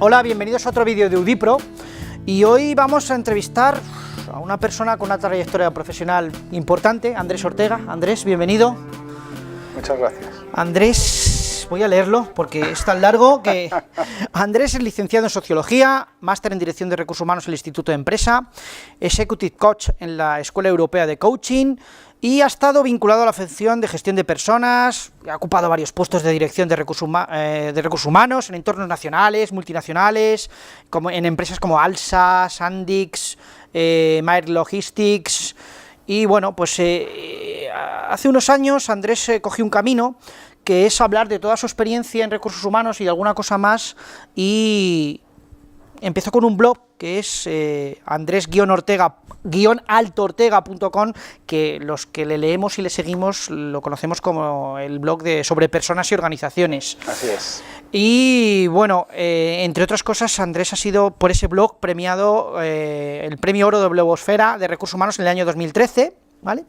Hola, bienvenidos a otro vídeo de Udipro y hoy vamos a entrevistar a una persona con una trayectoria profesional importante, Andrés Ortega. Andrés, bienvenido. Muchas gracias. Andrés, voy a leerlo porque es tan largo que... Andrés es licenciado en Sociología, máster en Dirección de Recursos Humanos en el Instituto de Empresa, Executive Coach en la Escuela Europea de Coaching y ha estado vinculado a la función de gestión de personas, ha ocupado varios puestos de dirección de recursos humanos en entornos nacionales, multinacionales, como en empresas como Alsa, Sandix, Maer Logistics. Y bueno, pues hace unos años Andrés cogió un camino que es hablar de toda su experiencia en recursos humanos y de alguna cosa más, y empezó con un blog que es andres-altoortega.com, que los que le leemos y le seguimos lo conocemos como el blog sobre personas y organizaciones. Así es. Y bueno, entre otras cosas, Andrés ha sido por ese blog premiado el Premio Oro de Blogosfera de Recursos Humanos en el año 2013, ¿vale?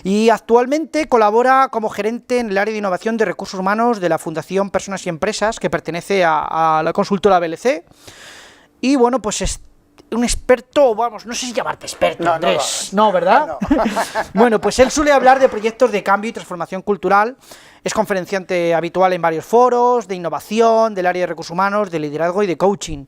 Y actualmente colabora como gerente en el área de innovación de recursos humanos de la Fundación Personas y Empresas, que pertenece a la consultora BLC. Y bueno, pues es un experto, vamos, no sé si llamarte experto, Andrés, no, ¿verdad? No. Bueno, pues él suele hablar de proyectos de cambio y transformación cultural, es conferenciante habitual en varios foros de innovación, del área de recursos humanos, de liderazgo y de coaching.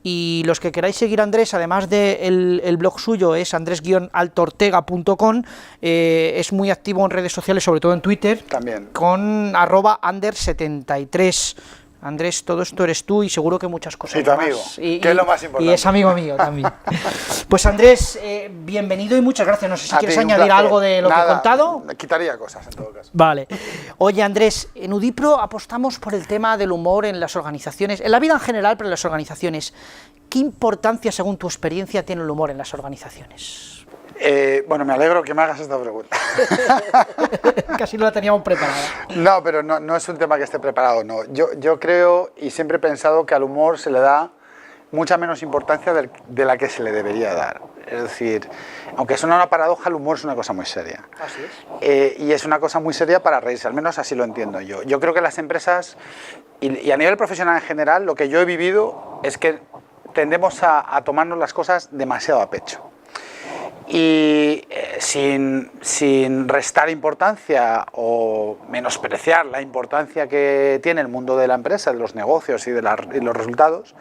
Y los que queráis seguir a Andrés, además de el blog suyo es andres-altoortega.com, es muy activo en redes sociales, sobre todo en Twitter, también, con @ander73. Andrés, todo esto eres tú y seguro que muchas cosas y tu amigo, más. Que es lo más importante. Y es amigo mío también. Pues Andrés, bienvenido y muchas gracias. No sé si quieres añadir algo de lo que he contado. Quitaría cosas en todo caso. Vale. Oye, Andrés, en Udipro apostamos por el tema del humor en las organizaciones, en la vida en general, pero en las organizaciones. ¿Qué importancia, según tu experiencia, tiene el humor en las organizaciones? Bueno, me alegro que me hagas esta pregunta. Casi no la teníamos preparada. No, pero no es un tema que esté preparado, no. Yo creo y siempre he pensado que al humor se le da mucha menos importancia de la que se le debería dar. Es decir, aunque suena una paradoja, el humor es una cosa muy seria. Así es. Y es una cosa muy seria para reírse, al menos así lo entiendo yo. Yo creo que las empresas, y a nivel profesional en general, lo que yo he vivido es que tendemos a tomarnos las cosas demasiado a pecho. Y sin restar importancia o menospreciar la importancia que tiene el mundo de la empresa, de los negocios y de los resultados,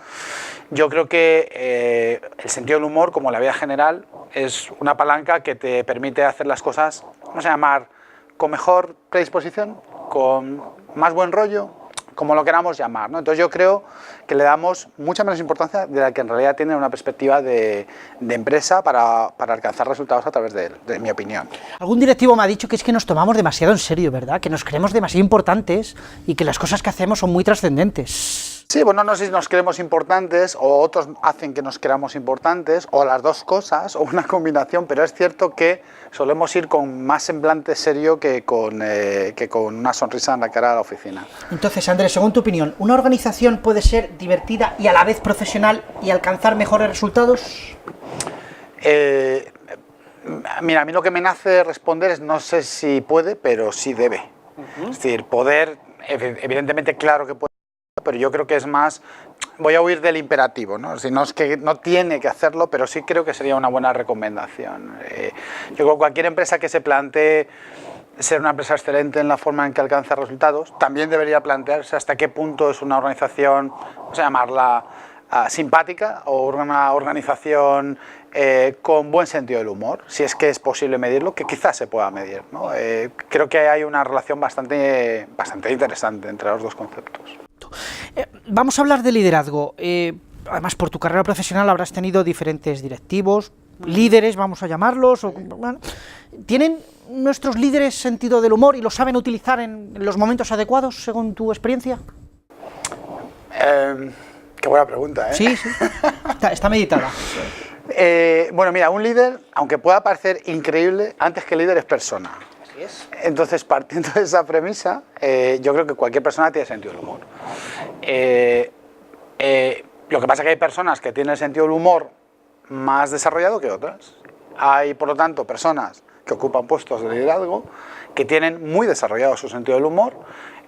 yo creo que el sentido del humor, como la vida general, es una palanca que te permite hacer las cosas, vamos a llamar, con mejor predisposición, con más buen rollo, como lo queramos llamar, ¿no? Entonces yo creo que le damos mucha menos importancia de la que en realidad tiene una perspectiva de empresa para alcanzar resultados a través de él, de mi opinión. Algún directivo me ha dicho que es que nos tomamos demasiado en serio, ¿verdad? Que nos creemos demasiado importantes y que las cosas que hacemos son muy trascendentes. Sí, bueno, no sé si nos creemos importantes o otros hacen que nos creamos importantes o las dos cosas o una combinación, pero es cierto que solemos ir con más semblante serio que con una sonrisa en la cara a la oficina. Entonces, Andrés, según tu opinión, ¿una organización puede ser divertida y a la vez profesional y alcanzar mejores resultados? Mira, a mí lo que me nace responder es no sé si puede, pero sí debe. Es decir, poder, evidentemente claro que puede, pero yo creo que es más, voy a huir del imperativo, ¿no? Si no es que no tiene que hacerlo, pero sí creo que sería una buena recomendación. Yo creo que cualquier empresa que se plantee ser una empresa excelente en la forma en que alcanza resultados, también debería plantearse hasta qué punto es una organización, vamos a llamarla simpática, o una organización con buen sentido del humor, si es que es posible medirlo, que quizás se pueda medir, ¿no? Creo que hay una relación bastante interesante entre los dos conceptos. Vamos a hablar de liderazgo. Además, por tu carrera profesional habrás tenido diferentes directivos, líderes, vamos a llamarlos. Bueno, ¿tienen nuestros líderes sentido del humor y lo saben utilizar en los momentos adecuados, según tu experiencia? Qué buena pregunta, ¿eh? Sí. Está meditada. Bueno, mira, un líder, aunque pueda parecer increíble, antes que líder es persona. Así es. Entonces, partiendo de esa premisa, yo creo que cualquier persona tiene sentido del humor. Lo que pasa es que hay personas que tienen el sentido del humor más desarrollado que otras. Hay, por lo tanto, personas que ocupan puestos de liderazgo, que tienen muy desarrollado su sentido del humor,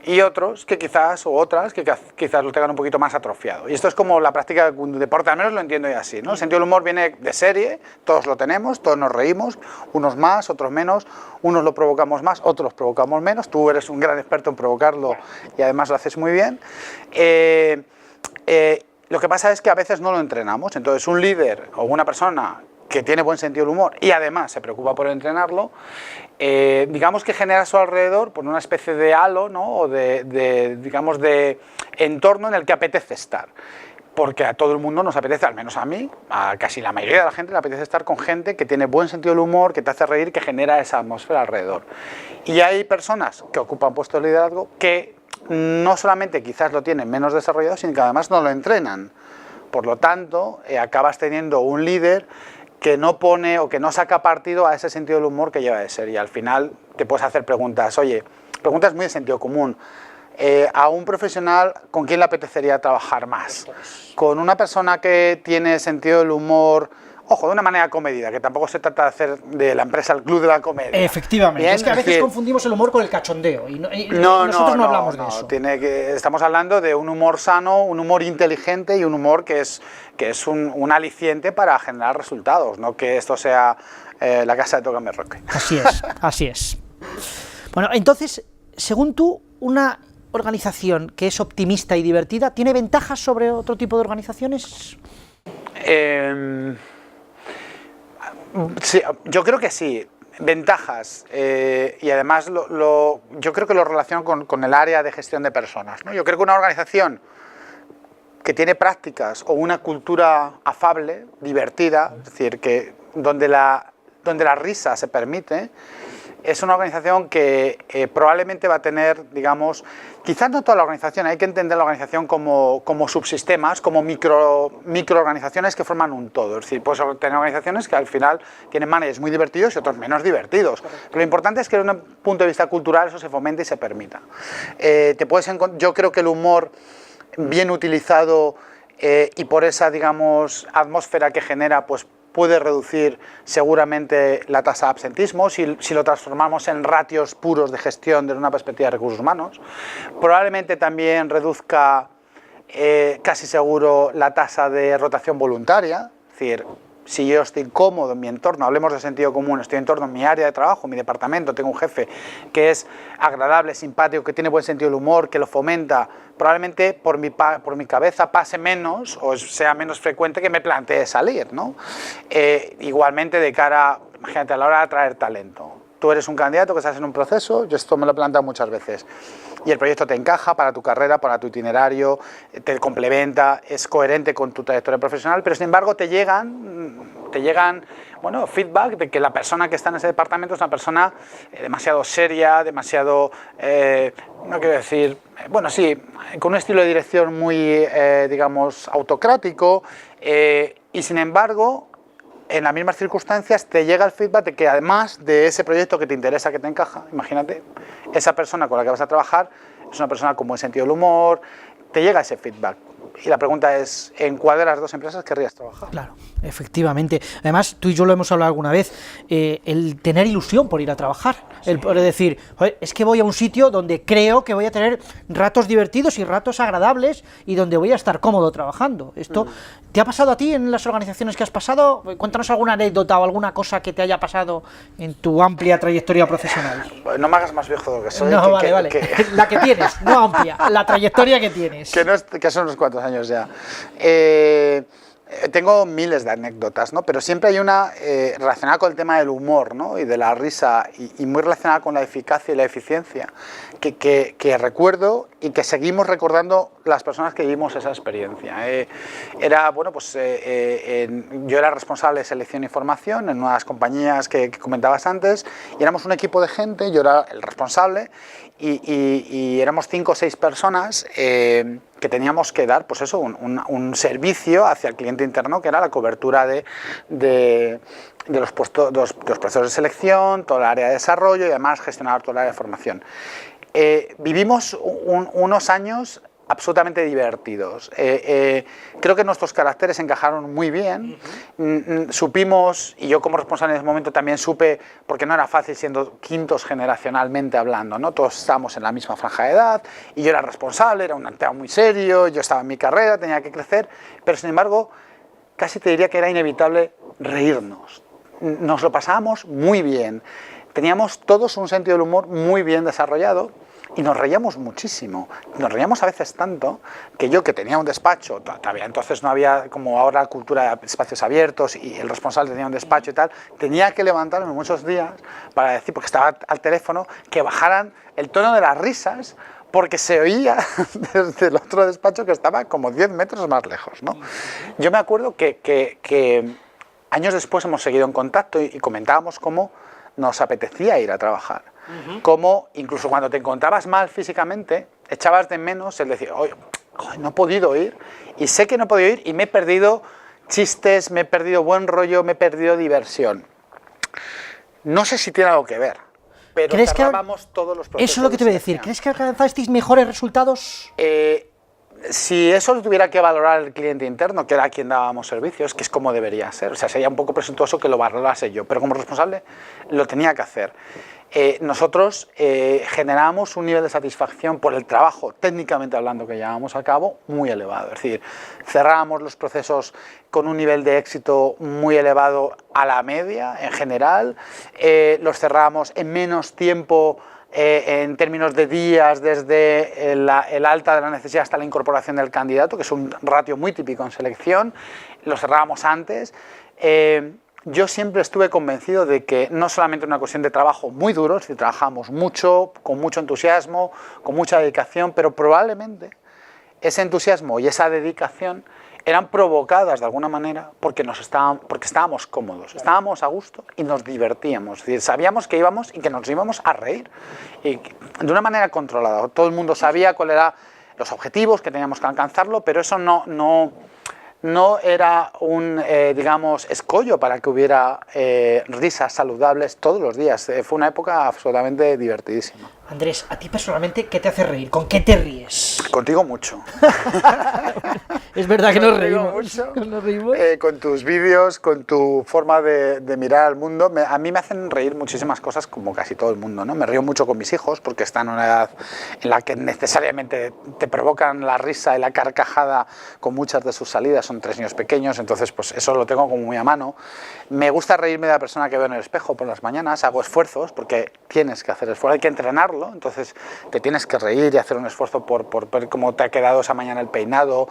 y otros que quizás, o otras, que quizás lo tengan un poquito más atrofiado. Y esto es como la práctica de un deporte, al menos lo entiendo yo así, ¿no? El sentido del humor viene de serie, todos lo tenemos, todos nos reímos, unos más, otros menos, unos lo provocamos más, otros los provocamos menos, tú eres un gran experto en provocarlo y además lo haces muy bien. Lo que pasa es que a veces no lo entrenamos, entonces un líder o una persona que tiene buen sentido del humor y además se preocupa por entrenarlo, digamos que genera a su alrededor por una especie de halo, ¿no? O digamos, de entorno en el que apetece estar. Porque a todo el mundo nos apetece, al menos a mí, a casi la mayoría de la gente le apetece estar con gente que tiene buen sentido del humor, que te hace reír, que genera esa atmósfera alrededor. Y hay personas que ocupan puestos de liderazgo que no solamente quizás lo tienen menos desarrollado, sino que además no lo entrenan. Por lo tanto, acabas teniendo un líder que no pone o que no saca partido a ese sentido del humor que lleva de ser, y al final te puedes hacer preguntas, oye, preguntas muy de sentido común, a un profesional ¿con quién le apetecería trabajar más? Con una persona que tiene sentido del humor, ojo, de una manera comedida, que tampoco se trata de hacer de la empresa el club de la comedia. Efectivamente, Bien, es que a veces confundimos el humor con el cachondeo y nosotros no hablamos de eso. Estamos hablando de un humor sano, un humor inteligente y un humor que es un aliciente para generar resultados, no que esto sea la casa de Tócame Roque. Así es, así es. Bueno, entonces, según tú, una organización que es optimista y divertida, ¿tiene ventajas sobre otro tipo de organizaciones? Sí, yo creo que sí, ventajas, y además yo creo que lo relaciono con el área de gestión de personas, ¿no? Yo creo que una organización que tiene prácticas o una cultura afable, divertida, es decir, que donde la risa se permite, es una organización que probablemente va a tener, digamos, quizás no toda la organización, hay que entender la organización como subsistemas, como microorganizaciones que forman un todo. Es decir, puedes tener organizaciones que al final tienen managers muy divertidos y otros menos divertidos. Pero lo importante es que desde un punto de vista cultural eso se fomente y se permita. Yo creo que el humor bien utilizado y por esa, digamos, atmósfera que genera, pues puede reducir seguramente la tasa de absentismo si lo transformamos en ratios puros de gestión desde una perspectiva de recursos humanos. Probablemente también reduzca casi seguro la tasa de rotación voluntaria, es decir, si yo estoy cómodo en mi entorno, hablemos de sentido común, estoy en torno a mi área de trabajo, mi departamento, tengo un jefe que es agradable, simpático, que tiene buen sentido del humor, que lo fomenta, probablemente por mi cabeza pase menos o sea menos frecuente que me plantee salir, ¿no? Igualmente de cara, imagínate, a la hora de atraer talento. Tú eres un candidato que estás en un proceso, yo esto me lo he planteado muchas veces, y el proyecto te encaja para tu carrera, para tu itinerario, te complementa, es coherente con tu trayectoria profesional, pero sin embargo te llegan bueno, feedback de que la persona que está en ese departamento es una persona demasiado seria, demasiado, no quiero decir, bueno, sí, con un estilo de dirección muy, digamos, autocrático, y sin embargo, en las mismas circunstancias te llega el feedback de que además de ese proyecto que te interesa, que te encaja, imagínate, esa persona con la que vas a trabajar es una persona con buen sentido del humor, te llega ese feedback. Y la pregunta es, ¿en cuál de las dos empresas querrías trabajar? Claro, efectivamente. Además, tú y yo lo hemos hablado alguna vez, el tener ilusión por ir a trabajar, sí. El poder decir, es que voy a un sitio donde creo que voy a tener ratos divertidos y ratos agradables y donde voy a estar cómodo trabajando. Esto, ¿te ha pasado a ti en las organizaciones que has pasado? Cuéntanos alguna anécdota o alguna cosa que te haya pasado en tu amplia trayectoria profesional. No me hagas más viejo de lo que soy. No, vale. La que tienes, no amplia, la trayectoria que tienes. Que son unos cuantos años ya. Tengo miles de anécdotas, ¿no? Pero siempre hay una relacionada con el tema del humor, ¿no? Y de la risa, y muy relacionada con la eficacia y la eficiencia, que recuerdo y que seguimos recordando las personas que vivimos esa experiencia. Yo era responsable de selección y formación en unas compañías que comentabas antes, y éramos un equipo de gente, yo era el responsable, y éramos 5 o 6 personas que teníamos que dar, pues eso, un servicio hacia el cliente interno, que era la cobertura de los procesos de selección, toda el área de desarrollo y además gestionar toda el área de formación. Vivimos unos años absolutamente divertidos. Creo que nuestros caracteres encajaron muy bien. Supimos, y yo como responsable en ese momento también supe, porque no era fácil siendo quintos generacionalmente hablando, ¿no? Todos estábamos en la misma franja de edad y yo era responsable, era un tema muy serio, yo estaba en mi carrera, tenía que crecer, pero sin embargo casi te diría que era inevitable reírnos. Nos lo pasábamos muy bien, teníamos todos un sentido del humor muy bien desarrollado y nos reíamos muchísimo. Nos reíamos a veces tanto que yo, que tenía un despacho, todavía entonces no había como ahora cultura de espacios abiertos y el responsable tenía un despacho y tal, tenía que levantarme muchos días para decir, porque estaba al teléfono, que bajaran el tono de las risas porque se oía desde el otro despacho que estaba como 10 metros más lejos, ¿no? Yo me acuerdo que años después hemos seguido en contacto y comentábamos cómo nos apetecía ir a trabajar. Cómo incluso cuando te encontrabas mal físicamente, echabas de menos el decir, oye, no he podido ir, y sé que no he podido ir y me he perdido chistes, me he perdido buen rollo, me he perdido diversión. No sé si tiene algo que ver, pero cerrábamos todos los procesos. Eso es lo que te voy a decir. ¿Crees que alcanzasteis mejores resultados? Si eso lo tuviera que valorar el cliente interno, que era a quien dábamos servicios, que es como debería ser, o sea, sería un poco presuntuoso que lo valorase yo, pero como responsable lo tenía que hacer. Nosotros generamos un nivel de satisfacción por el trabajo, técnicamente hablando, que llevábamos a cabo, muy elevado. Es decir, cerrábamos los procesos con un nivel de éxito muy elevado a la media en general, los cerrábamos en menos tiempo en términos de días desde el alta de la necesidad hasta la incorporación del candidato, que es un ratio muy típico en selección, lo cerrábamos antes. Yo siempre estuve convencido de que no solamente una cuestión de trabajo muy duro, si trabajamos mucho, con mucho entusiasmo, con mucha dedicación, pero probablemente ese entusiasmo y esa dedicación eran provocadas de alguna manera porque estábamos cómodos, estábamos a gusto y nos divertíamos. Es decir, sabíamos que íbamos y que nos íbamos a reír y de una manera controlada. Todo el mundo sabía cuáles eran los objetivos, que teníamos que alcanzarlo, pero eso no era un, digamos, escollo para que hubiera risas saludables todos los días. Fue una época absolutamente divertidísima. Andrés, a ti personalmente, ¿qué te hace reír? ¿Con qué te ríes? Contigo mucho. Es verdad que nos reímos. Mucho. Con tus vídeos, con tu forma de mirar al mundo. A mí me hacen reír muchísimas cosas, como casi todo el mundo, ¿no? Me río mucho con mis hijos porque están en una edad en la que necesariamente te provocan la risa y la carcajada con muchas de sus salidas. Son 3 niños pequeños, entonces pues eso lo tengo como muy a mano. Me gusta reírme de la persona que veo en el espejo por las mañanas. Hago esfuerzos porque tienes que hacer esfuerzo, hay que entrenarlo. Entonces te tienes que reír y hacer un esfuerzo por ver cómo te ha quedado esa mañana el peinado.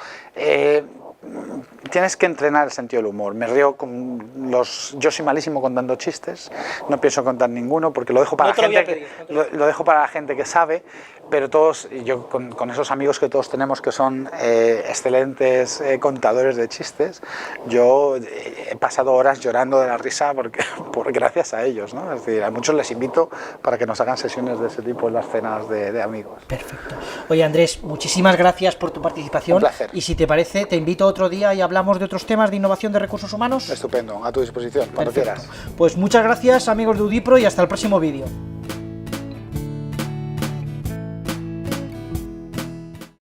Tienes que entrenar el sentido del humor. Me río con yo soy malísimo contando chistes, no pienso contar ninguno porque lo dejo para lo dejo para la gente que sabe, pero todos, yo con esos amigos que todos tenemos que son excelentes contadores de chistes, yo he pasado horas llorando de la risa gracias a ellos, ¿no? Es decir, a muchos les invito para que nos hagan sesiones de ese tipo en las cenas de amigos. Perfecto. Oye, Andrés, muchísimas gracias por tu participación. Un placer. Y si te parece, te invito otro día y hablamos de otros temas de innovación de recursos humanos. Estupendo, a tu disposición, cuando quieras. Pues muchas gracias, amigos de Udipro, y hasta el próximo vídeo.